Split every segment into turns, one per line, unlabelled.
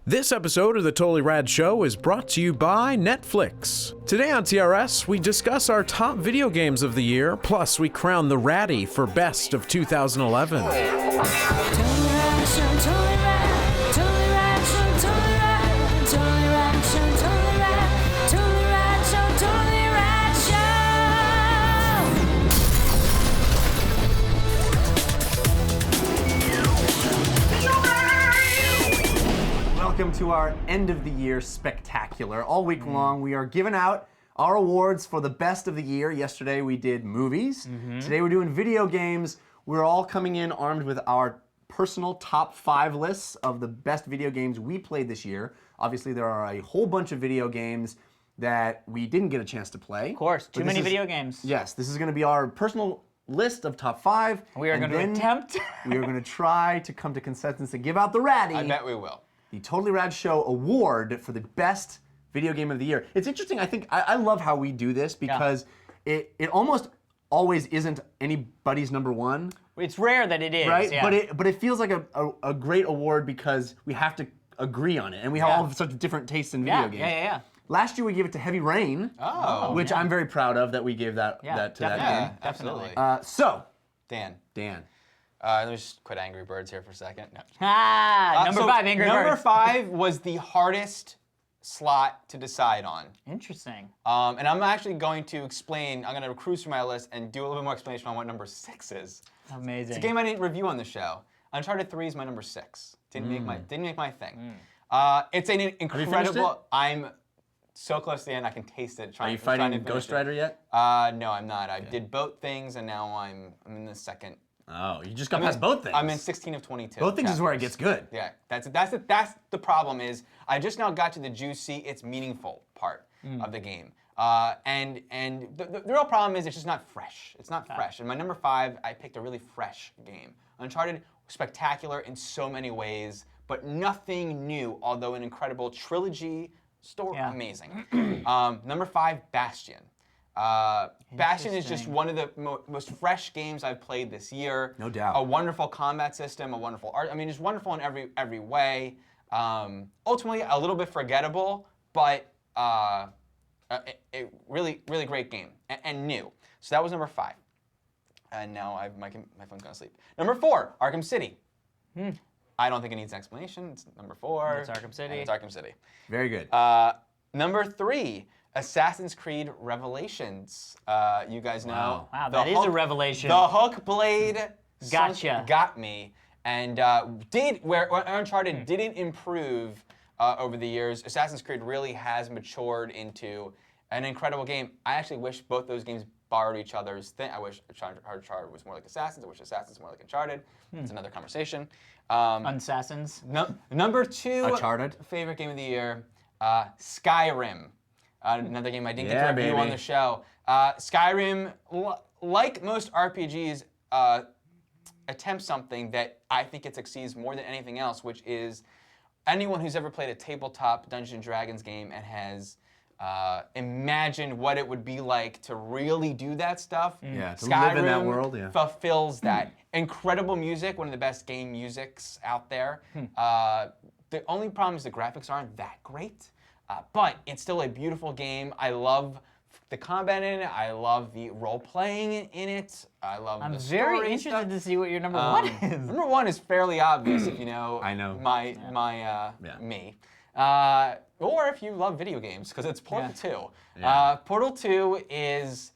This episode of the Totally Rad Show is brought to you by Netflix. Today on TRS, we discuss our top video games of the year, plus we crown the Raddy for Best of 2011.
Welcome to our end of the year spectacular. All week long, we are giving out our awards for the best of the year. Yesterday we did movies. Today we're doing video games. We're all coming in armed with our personal top 5 lists of the best video games we played this year. Obviously, there are a whole bunch of video games that we didn't get a chance to play.
Of course, too many video games.
Yes, this is going to be our personal list of top 5.
We are going to attempt.
We are going to try to come to consensus and give out the Raddy.
I bet we will.
The Totally Rad Show award for the best video game of the year. It's interesting, I think, I love how we do this because it almost always isn't anybody's number one.
It's rare that it is,
right?
yeah.
But it feels like a great award because we have to agree on it, and we have all such different tastes in video games.
Yeah.
Last year we gave it to Heavy Rain, which I'm very proud of that we gave that to that game.
Yeah, absolutely.
So,
Dan. Let me just quit Angry Birds here for a second. No.
Number 5, Angry Birds.
Number 5 was the hardest slot to decide on.
Interesting.
And I'm actually going to explain, I'm going to cruise through my list and do a little bit more explanation on what number 6 is.
Amazing.
It's a game I didn't review on the show. Uncharted 3 is my number 6. Didn't make my thing. It's an incredible. I'm so close to the end, I can taste it.
Are you fighting Ghost Rider yet?
No, I'm not. I did both things, and now I'm in the second.
Oh, you just got past both things.
I'm in 16 of 22.
Both things is where it gets good.
Yeah, that's the problem is I just now got to the juicy, it's meaningful part of the game. And the real problem is it's just not fresh. It's not fresh. And my number 5, I picked a really fresh game. Uncharted, spectacular in so many ways, but nothing new, although an incredible trilogy story, amazing. Number 5, Bastion. Bastion is just one of the most fresh games I've played this year.
No doubt.
A wonderful combat system, a wonderful art. I mean, just wonderful in every way. Ultimately, a little bit forgettable, but a really great game and new. So that was number 5. And now my phone's gonna sleep. Number 4, Arkham City. I don't think it needs an explanation. It's number 4.
It's Arkham City.
It's Arkham City.
Very good.
Number 3. Assassin's Creed Revelations. You guys know.
Wow, that is a revelation.
The hook blade
Gotcha.
got me. And where Uncharted didn't improve over the years, Assassin's Creed really has matured into an incredible game. I actually wish both those games borrowed each other's thing. I wish Uncharted was more like Assassins. I wish Assassins was more like Uncharted. It's another conversation.
Unassassins.
Number 2
Uncharted.
favorite game of the year, Skyrim. Another game I didn't get to review on the show. Skyrim, like most RPGs, attempts something that I think it succeeds more than anything else, which is anyone who's ever played a tabletop Dungeons & Dragons game and has imagined what it would be like to really do that stuff.
Yeah, to
Skyrim
live in that world,
fulfills that. Incredible music, one of the best game musics out there. The only problem is the graphics aren't that great. But it's still a beautiful game. I love the combat in it. I love the role-playing in it. I love the story.
I'm very interested to see what your number 1 is.
Number 1 is fairly obvious if you know, me. Or if you love video games, because it's Portal 2. Portal 2 is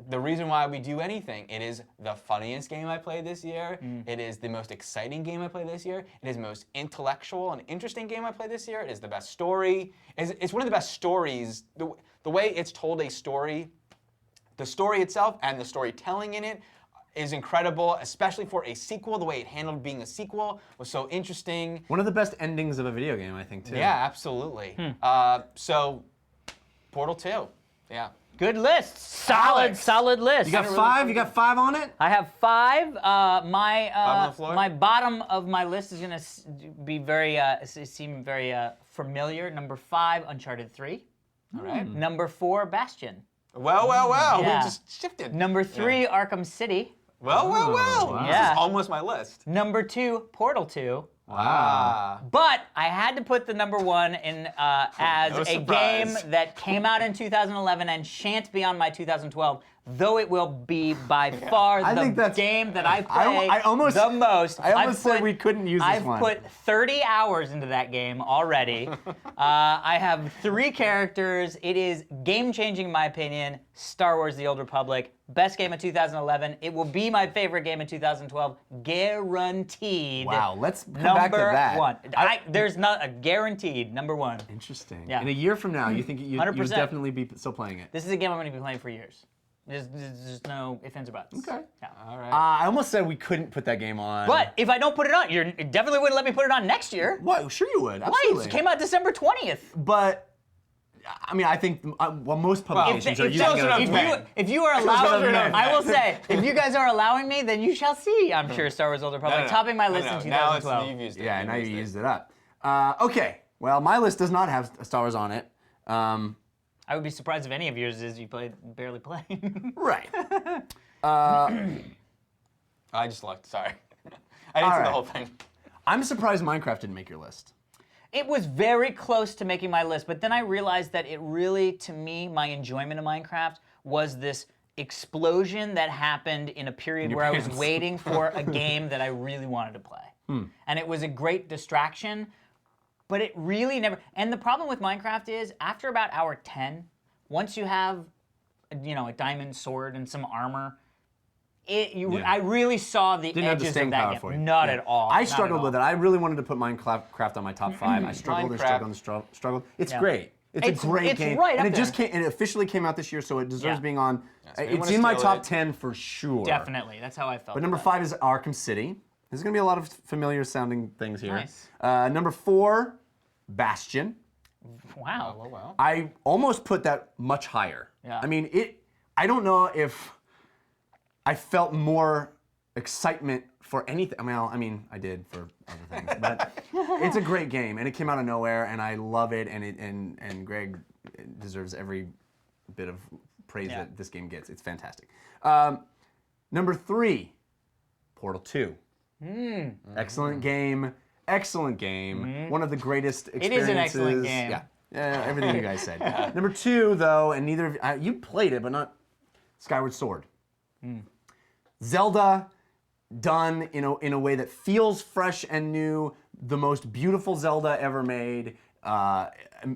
the reason why we do anything. It is the funniest game I played this year. It is the most exciting game I played this year. It is the most intellectual and interesting game I played this year. It is the best story. It's one of the best stories. The way it's told a story, the story itself and the storytelling in it is incredible, especially for a sequel. The way it handled being a sequel was so interesting.
One of the best endings of a video game, I think, too.
Yeah, absolutely. So, Portal 2, yeah.
Good list. Solid list.
You got 5? You got 5 on it?
I have 5.
My
bottom of my list is gonna be seem very familiar. Number 5, Uncharted 3.
All right.
Number 4, Bastion.
Well.
Yeah.
We just shifted.
Number 3, Arkham City.
Well.
wow.
This
Yeah.
is almost my list.
Number 2, Portal 2.
Ah.
But I had to put the number 1 in as
No
a
surprise.
game that came out in 2011 and shan't be on my 2012, though it will be by far
I think
the
that's-
game that I play
I almost-
the most.
I almost said we couldn't use this
I've
one.
put 30 hours into that game already. I have 3 characters. It is game-changing in my opinion. Star Wars: The Old Republic. Best game of 2011. It will be my favorite game in 2012. Guaranteed.
Wow, let's come
Number
back to that.
1. There's not a guaranteed number 1.
Interesting.
Yeah.
In a year from now, you think you would
100%.
definitely be still playing it?
This is a game I'm going to be playing for years. There's no ifs, ands, or buts.
Okay.
Yeah.
All right.
I almost said we couldn't put that game on.
But if I don't put it on, you definitely wouldn't let me put it on next year.
What? Sure you would.
Why?
Absolutely.
It came out December 20th.
But I mean, I think most publications are
If,
using
children
it.
of men.
if you are
Children
allowing,
of men.
I will say, if you guys are allowing me, then you shall see. I'm sure Star Wars: Old Republic topping my list in
Now
2012.
you've used it.
Yeah, now you
it.
used it up. Okay. Well, my list does not have Star Wars on it.
I would be surprised if any of yours is you barely play.
Right.
I just looked. Sorry. I didn't see
right.
the whole thing.
I'm surprised Minecraft didn't make your list.
It was very close to making my list, but then I realized that it really, to me, my enjoyment of Minecraft was this explosion that happened in a period where I was
pants.
waiting for a game that I really wanted to play. And it was a great distraction, but it really never. And the problem with Minecraft is, after about hour 10, once you have, a diamond sword and some armor, I really saw the
Didn't have the
edges
staying
of that
power
game.
for you.
Not
Yeah.
at all.
I
Not
struggled
at
with it.
all.
I really wanted to put Minecraft on my top 5. I struggled and struggled and struggled and struggled. It's great. It's a great
it's
game.
right
and
up
it just
there.
came. It officially came out this year, so it deserves
Yeah.
being on.
so you
It's
wanna
in my
steal
top
it.
10 for sure.
Definitely. That's how I felt.
But number
about
5 is Arkham City. There's going to be a lot of familiar sounding things here.
Nice.
Number 4, Bastion.
it. Wow.
Oh, well.
I almost put that much higher.
Yeah.
I mean, I don't know if I felt more excitement for anything. Well, I mean, I did for other things, but it's a great game, and it came out of nowhere, and I love it, and Greg deserves every bit of praise
Yeah.
that this game gets. It's fantastic. Number 3, Portal 2. Excellent game. Excellent game. One of the greatest experiences.
is an excellent game.
Yeah, everything you guys said. Number 2, though, and neither of you played it, but not Skyward Sword. Zelda done in a way that feels fresh and new. The most beautiful Zelda ever made.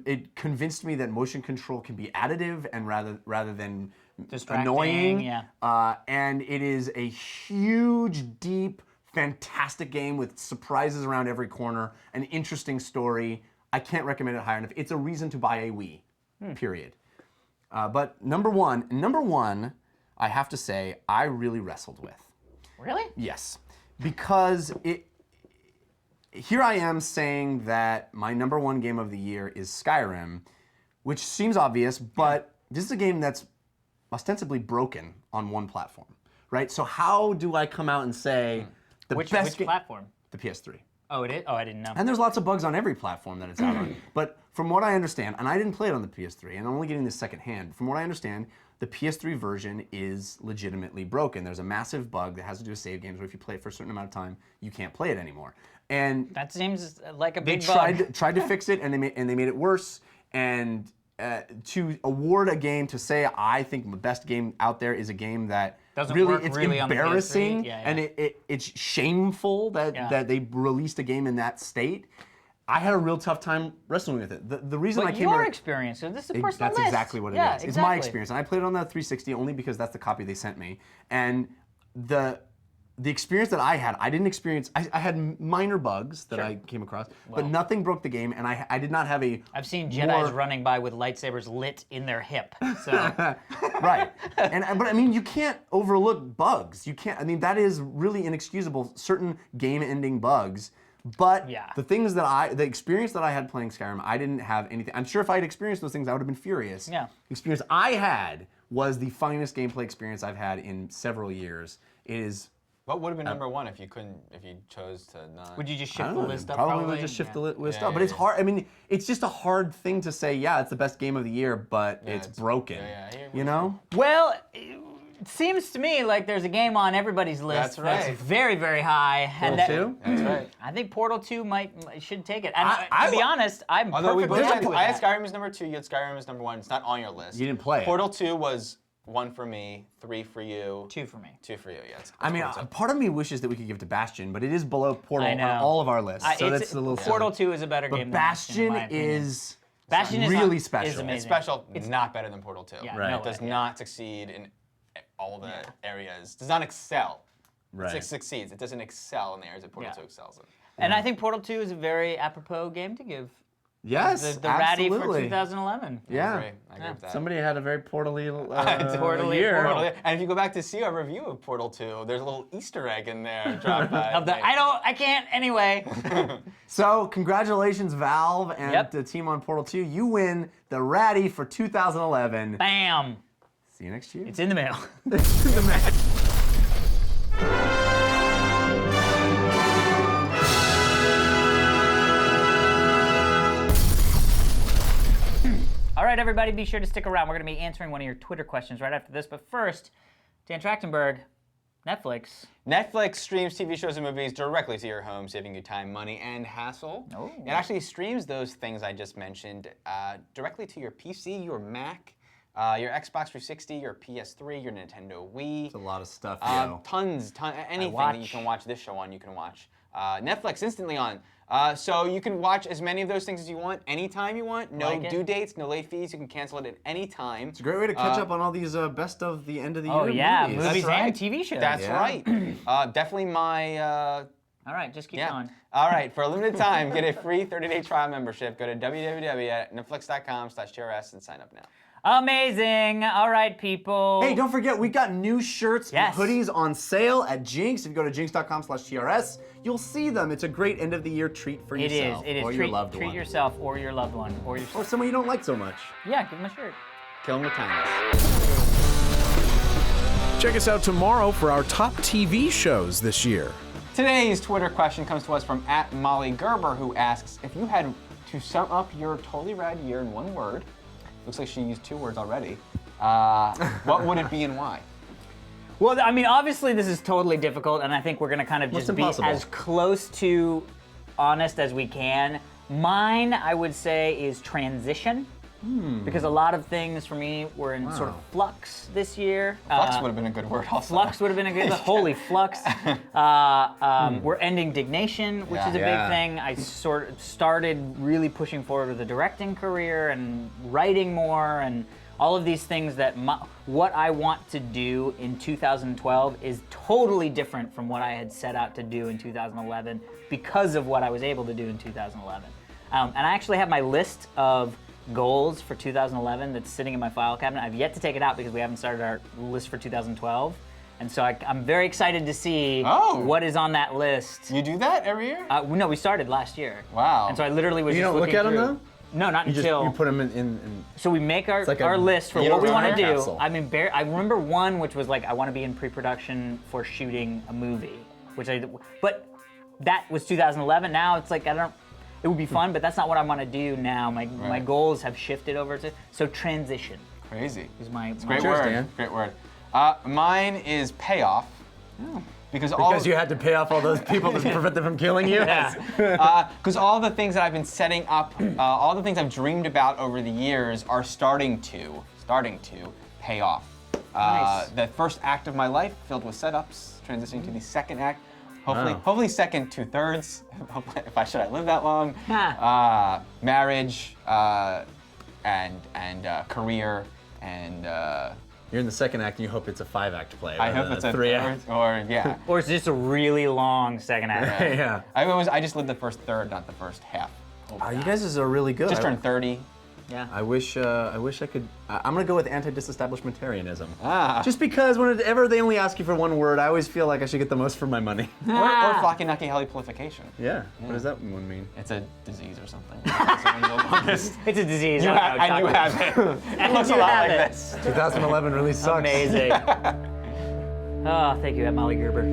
It convinced me that motion control can be additive and rather than
Distracting,
annoying.
yeah.
And it is a huge, deep, fantastic game with surprises around every corner, an interesting story. I can't recommend it higher enough. It's a reason to buy a Wii, period. But number one, I have to say, I really wrestled with.
Really?
Yes, because here I am saying that my number 1 game of the year is Skyrim, which seems obvious, but this is a game that's ostensibly broken on one platform, right? So how do I come out and say the
Which
best
platform?
The PS3.
Oh, it is? Oh, I didn't know.
And there's lots of bugs on every platform that it's out on. But from what I understand, and I didn't play it on the PS3, and I'm only getting this secondhand, from what I understand, the PS3 version is legitimately broken. There's a massive bug that has to do with save games where if you play it for a certain amount of time, you can't play it anymore. And
That seems like a
they
big bug.
tried to fix it, and they made it worse. And to award a game, to say I think the best game out there is a game that
Doesn't
really
work
it's
really on the PS3.
embarrassing
Yeah,
and it's shameful that they released a game in that state. I had a real tough time wrestling with it. The reason I
But
came
your
out,
experience, so this is a personal
that's
list.
exactly what it is.
Yeah,
It's
exactly.
my experience, and I played it on the 360 only because that's the copy they sent me. And the experience that I had, I didn't experience. I had minor bugs that I came across, but nothing broke the game, and I did not have a.
I've seen Jedis running by with lightsabers lit in their hip. So
Right, but I mean, you can't overlook bugs. You can't. I mean, that is really inexcusable. Certain game-ending bugs. But
Yeah.
the experience that I had playing Skyrim, I didn't have anything. I'm sure if I had experienced those things, I would have been furious.
Yeah.
The experience I had was the finest gameplay experience I've had in several years. It is.
What would have been number 1 if you chose to not?
would you just
I
shift
don't
the
know,
list up?
probably would just shift the list up. But it's hard. I mean, it's just a hard thing to say. Yeah, it's the best game of the year, but it's broken.
yeah, I hear what
you know?
Well, it seems to me like there's a game on everybody's list
That's right.
that's very, very high.
Portal 2?
That's right.
I think Portal 2 should take it. And to be honest, I'm
Although we both
perfectly happy with
I had
that.
Skyrim as number 2, you had Skyrim as number 1. It's not on your list.
You didn't play it.
Portal 2 was 1 for me, 3 for you.
2 for me.
2 for you, yeah.
I mean, part of me wishes that we could give it to Bastion, but it is below Portal
I
on
know.
all of our lists, so
It's-
that's a little
Portal
silly.
2 is a better game
But
than
Bastion
in my opinion.
is
Bastion is
really
is
special.
amazing.
It's special. It's not better than Portal 2.
Yeah,
Right.
no
It does
way.
not succeed in all the areas. Does not excel.
Right.
It succeeds. It doesn't excel in the areas that Portal
Yeah.
2 excels in.
And I think Portal 2 is a very apropos game to give.
Yes,
The Ratty for
absolutely.
2011.
Yeah.
I agree with that.
Somebody had a very portally
Portally
year.
Portal.
And if you go back to see our review of Portal 2, there's a little Easter egg in there dropped by.
Of the, I can't anyway.
So, congratulations, Valve and
Yep.
the team on Portal 2. You win the Ratty for 2011.
Bam.
See you next year.
It's in the mail. All right, everybody, be sure to stick around. We're going to be answering one of your Twitter questions right after this. But first, Dan Trachtenberg, Netflix.
Netflix streams TV shows and movies directly to your home, saving you time, money, and hassle.
Oh.
It actually streams those things I just mentioned directly to your PC, your Mac, your Xbox 360, your PS3, your Nintendo Wii.
It's a lot of stuff,
Anything that you can watch this show on, you can watch Netflix instantly on. So you can watch as many of those things as you want, anytime you want. No
Like it.
due dates, no late fees. You can cancel it at any time.
It's a great way to catch up on all these best of the end of the year
Oh, yeah,
movies.
movies
That's right.
and TV shows.
That's
Yeah.
right. Definitely my.
All right, just keep
Yeah.
going.
All right. For a limited time, get a free 30-day trial membership. Go to www.netflix.com/TRS and sign up now.
Amazing. All right, people.
Hey, don't forget, we got new shirts
Yes.
and hoodies on sale at Jinx. If you go to jinx.com/TRS, you'll see them. It's a great end of the year treat for
It
yourself
is.
or your loved
treat
one.
yourself or your loved one or
Or
yourself.
someone you don't like so much.
Yeah, give them a shirt.
Kill 'em with kindness.
Check us out tomorrow for our top TV shows this year.
Today's Twitter question comes to us from @Molly Gerber, who asks, if you had to sum up your Totally Rad year in one word, looks like she used 2 words already, what would it be and why?
Well, I mean, obviously this is totally difficult, and I think we're gonna kind of
What's
just be
impossible?
as close to honest as we can. Mine, I would say, is transition. Because a lot of things for me were in sort of flux this year.
Flux would have been a good word also.
Flux would have been a good, holy flux. We're ending Dignation, which is a
Yeah.
big thing. I sort of started really pushing forward with a directing career and writing more and all of these things that what I want to do in 2012 is totally different from what I had set out to do in 2011 because of what I was able to do in 2011. And I actually have my list of goals for 2011 that's sitting in my file cabinet. I've yet to take it out because we haven't started our list for 2012. And so I'm very excited to see what is on that list.
You do that every year?
No, we started last year.
Wow.
And so I literally was
You
just
don't look
looking
at them,
through.
though?
No, not
You
until.
put them in
So we make our,
like a-
our list for
You
what
don't
we want to
time
do.
capsule.
I mean, I remember one which was like, I want to be in pre-production for shooting a movie, but that was 2011. Now it's like, it would be fun, but that's not what I want to do now. My goals have shifted over to, so transition
Crazy.
is my.
Great
Cheers,
word.
Dan.
Great word. Mine is payoff. Because
you had to pay off all those people to prevent them from killing you?
Because all the things that I've been setting up, all the things I've dreamed about over the years are starting to pay off.
Nice.
The first act of my life filled with setups, transitioning to the second act. Hopefully second 2/3. Hopefully, if I live that long. Marriage and career and.
You're in the second act and you hope it's a 5-act play.
I hope it's a
3-act.
third, or yeah.
Or it's just a really long second act.
Yeah.
I just lived the first third, not the first half.
Oh, you guys are really good.
Just turned 30.
Yeah.
I wish I could. I'm gonna go with anti-disestablishmentarianism.
Ah.
Just because whenever they only ask you for one word, I always feel like I should get the most for my money.
Or Flockinaki helipolification.
Yeah. What does that one mean?
It's a disease or something.
It's a disease.
You
I don't know
and you
what
have it. It looks a
you
lot
have
like
it.
this.
2011 really sucks.
Amazing. Oh, thank you, Molly Gerber.